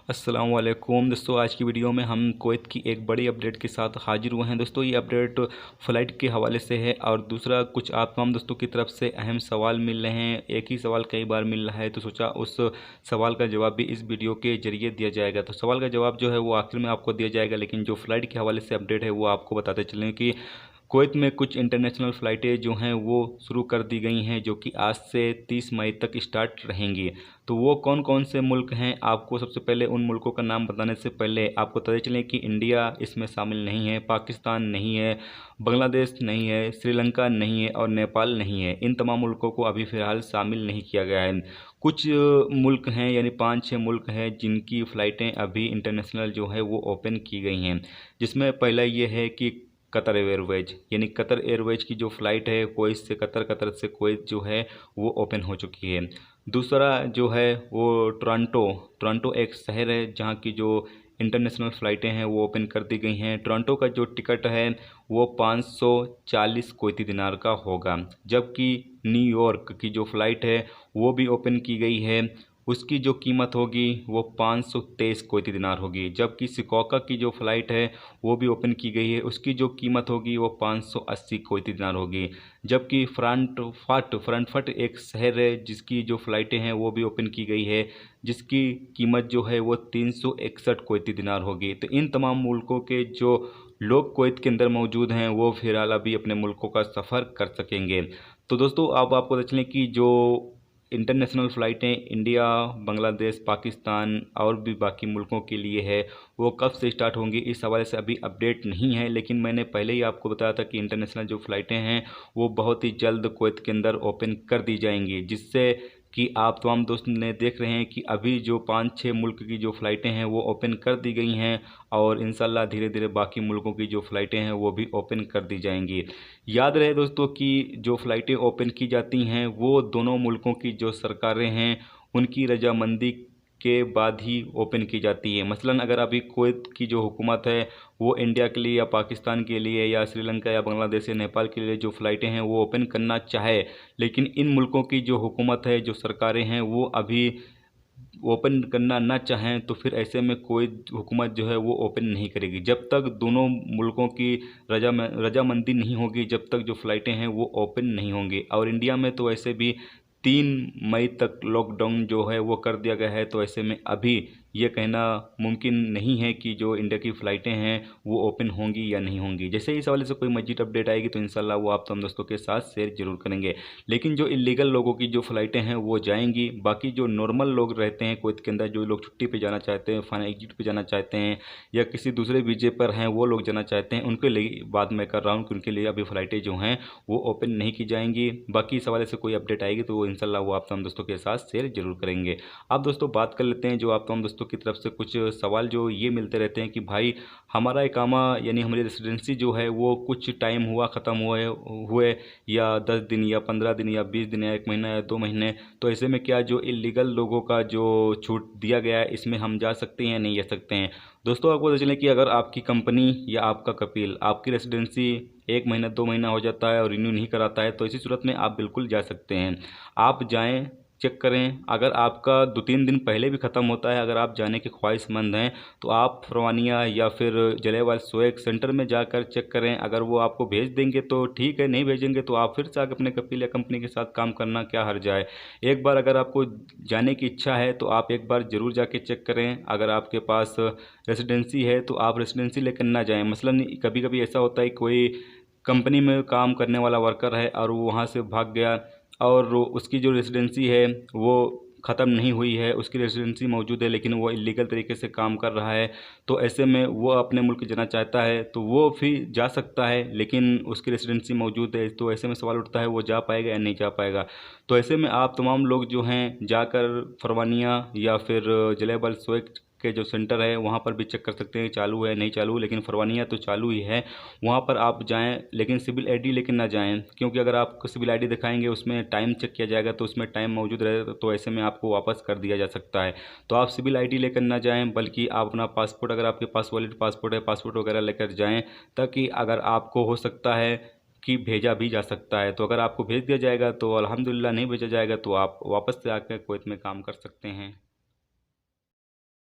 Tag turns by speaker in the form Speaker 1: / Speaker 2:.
Speaker 1: अस्सलाम वालेकुम दोस्तों, आज की वीडियो में हम कुवैत की एक बड़ी अपडेट के साथ हाजिर हुए हैं। दोस्तों ये अपडेट फ़्लाइट के हवाले से है और दूसरा कुछ आप तमाम दोस्तों की तरफ से अहम सवाल मिल रहे हैं। एक ही सवाल कई बार मिल रहा है तो सोचा उस सवाल का जवाब भी इस वीडियो के ज़रिए दिया जाएगा। तो सवाल का जवाब जो है वो आखिर में आपको दिया जाएगा, लेकिन जो फ़्लाइट के हवाले से अपडेट है वो आपको बताते चलें कि कुवैत में कुछ इंटरनेशनल फ़्लाइटें जो हैं वो शुरू कर दी गई हैं, जो कि आज से 30 मई तक स्टार्ट रहेंगी। तो वो कौन कौन से मुल्क हैं, आपको सबसे पहले उन मुल्कों का नाम बताने से पहले आपको पता चलें कि इंडिया इसमें शामिल नहीं है, पाकिस्तान नहीं है, बांग्लादेश नहीं है, श्रीलंका नहीं है और नेपाल नहीं है। इन तमाम मुल्कों को अभी फ़िलहाल शामिल नहीं किया गया है। कुछ मुल्क हैं, यानी 5-6 मुल्क हैं जिनकी फ़्लाइटें अभी इंटरनेशनल जो है वो ओपन की गई हैं, जिसमें पहला ये है कि कतर एयरवेज, यानी कतर एयरवेज की जो फ़्लाइट है कुवैत से कतर, कतर से कुवैत जो है वो ओपन हो चुकी है। दूसरा जो है वो टोरंटो एक शहर है जहाँ की जो इंटरनेशनल फ़्लाइटें हैं वो ओपन कर दी गई हैं। टोरंटो का जो टिकट है वो 540 कुवैती दिनार का होगा, जबकि न्यूयॉर्क की जो फ़्लाइट है वो भी ओपन की गई है। उसकी जो कीमत होगी वो 523 कुवैती दिनार होगी, जबकि शिकोका की जो फ़्लाइट है वो भी ओपन की गई है। उसकी जो कीमत होगी वो 580 कुवैती दिनार होगी, जबकि फ्रैंकफर्ट एक शहर है जिसकी जो फ़्लाइटें हैं वो भी ओपन की गई है, जिसकी कीमत जो है वो 361 कुवैती दिनार होगी। तो इन तमाम मुल्कों के जो लोग कुवैत के अंदर मौजूद हैं वो फ़िलहाल अभी अपने मुल्कों का सफ़र कर सकेंगे। तो दोस्तों अब आपको बता चलें कि जो इंटरनेशनल फ़्लाइटें इंडिया, बांग्लादेश, पाकिस्तान और भी बाकी मुल्कों के लिए है वो कब से स्टार्ट होंगी, इस हवाले से अभी अपडेट नहीं है। लेकिन मैंने पहले ही आपको बताया था कि इंटरनेशनल जो फ़्लाइटें हैं वो बहुत ही जल्द कुवैत के अंदर ओपन कर दी जाएंगी, जिससे कि आप तमाम दोस्त ने देख रहे हैं कि अभी जो 5-6 मुल्क की जो फ़्लाइटें हैं वो ओपन कर दी गई हैं और इंशाल्लाह धीरे धीरे बाकी मुल्कों की जो फ़्लाइटें हैं वो भी ओपन कर दी जाएंगी। याद रहे दोस्तों कि जो फ़्लाइटें ओपन की जाती हैं वो दोनों मुल्कों की जो सरकारें हैं उनकी रजामंदी के बाद ही ओपन की जाती है। मसलन अगर अभी कुवैत की जो हुकूमत है वो इंडिया के लिए या पाकिस्तान के लिए या श्रीलंका या बांग्लादेश या नेपाल के लिए जो फ़्लाइटें हैं वो ओपन करना चाहे, लेकिन इन मुल्कों की जो हुकूमत है, जो सरकारें हैं वो अभी ओपन करना ना चाहें, तो फिर ऐसे में कोई हुकूमत जो है वो ओपन नहीं करेगी। जब तक दोनों मुल्कों की रजामंदी नहीं होगी, जब तक जो फ़्लाइटें हैं वो ओपन नहीं होंगी। और इंडिया में तो ऐसे भी 3 मई तक लॉकडाउन जो है वो कर दिया गया है, तो ऐसे में अभी ये कहना मुमकिन नहीं है कि जो इंडिया की फ़्लाइटें हैं वो ओपन होंगी या नहीं होंगी। जैसे ही इस हवाले से कोई मज़ीद अपडेट आएगी तो इंशाल्लाह वो आप तमाम दोस्तों के साथ शेयर ज़रूर करेंगे। लेकिन जो इलीगल लोगों की जो फ़्लाइटें हैं वो जाएंगी, बाकी जो नॉर्मल लोग रहते हैं कुवैत के अंदर, जो लोग छुट्टी पे जाना चाहते हैं, फ़न एग्जिट पे जाना चाहते हैं या किसी दूसरे वीज़े पर हैं वो लोग जाना चाहते हैं, उनके लिए बात मैं कर रहा हूँ कि उनके लिए अभी फ़्लाइटें जो हैं वो ओपन नहीं की जाएंगी। बाकी इस हवाले से कोई अपडेट आएगी तो इंशाल्लाह वो आप तमाम दोस्तों के साथ शेयर ज़रूर करेंगे। अब दोस्तों बात कर लेते हैं जो आप तमाम दोस्तों की तरफ से कुछ सवाल जो ये मिलते रहते हैं कि भाई हमारा इकामा यानी हमारी रेसिडेंसी जो है वो कुछ टाइम हुआ ख़त्म हुए या 10 दिन या 15 दिन या 20 दिन या 1 महीना या 2 महीने, तो ऐसे में क्या जो इलीगल लोगों का जो छूट दिया गया है इसमें हम जा सकते हैं या नहीं जा सकते हैं। दोस्तों आपको पता चले कि अगर आपकी कंपनी या आपका कफील आपकी रेसिडेंसी 1 महीना 2 महीना हो जाता है और रिन्यू नहीं कराता है, तो इसी सूरत में आप बिल्कुल जा सकते हैं। आप जाएं, चेक करें। अगर आपका 2-3 दिन पहले भी ख़त्म होता है, अगर आप जाने के ख्वाहिशमंद हैं तो आप फरवानिया या फिर जलियांवाला बाग सेंटर में जाकर चेक करें। अगर वो आपको भेज देंगे तो ठीक है, नहीं भेजेंगे तो आप फिर से आकर अपने कफील या कंपनी के साथ काम करना क्या हर्ज है। एक बार अगर आपको जाने की इच्छा है तो आप एक बार ज़रूर जाके चेक करें। अगर आपके पास रेसिडेंसी है तो आप रेसिडेंसी लेकर ना जाएँ। मसलन कभी कभी ऐसा होता है कोई कंपनी में काम करने वाला वर्कर है और वो वहाँ से भाग गया और उसकी जो रेसिडेंसी है वो ख़त्म नहीं हुई है, उसकी रेसिडेंसी मौजूद है लेकिन वो इलीगल तरीके से काम कर रहा है, तो ऐसे में वो अपने मुल्क जाना चाहता है तो वो फिर जा सकता है, लेकिन उसकी रेसिडेंसी मौजूद है। तो ऐसे में सवाल उठता है वो जा पाएगा या नहीं जा पाएगा। तो ऐसे में आप तमाम लोग जो हैं जाकर फरवानिया या फिर जलियांवाला बाग के जो सेंटर है वहाँ पर भी चेक कर सकते हैं चालू है नहीं चालू, लेकिन फरवानिया तो चालू ही है। वहाँ पर आप जाएं, लेकिन सिविल आईडी लेकर ना जाएं, क्योंकि अगर आप सिविल आईडी दिखाएंगे उसमें टाइम चेक किया जाएगा, तो उसमें टाइम मौजूद रहेगा तो ऐसे में आपको वापस कर दिया जा सकता है। तो आप सिविल आईडी लेकर ना जाएं, बल्कि आप अपना पासपोर्ट, अगर आपके पास वैलिड पासपोर्ट है, पासपोर्ट वगैरह लेकर जाएँ, ताकि अगर आपको हो सकता है कि भेजा भी जा सकता है। तो अगर आपको भेज दिया जाएगा तो अल्हम्दुलिल्लाह, नहीं भेजा जाएगा तो आप वापस से आकर कुवैत में काम कर सकते हैं।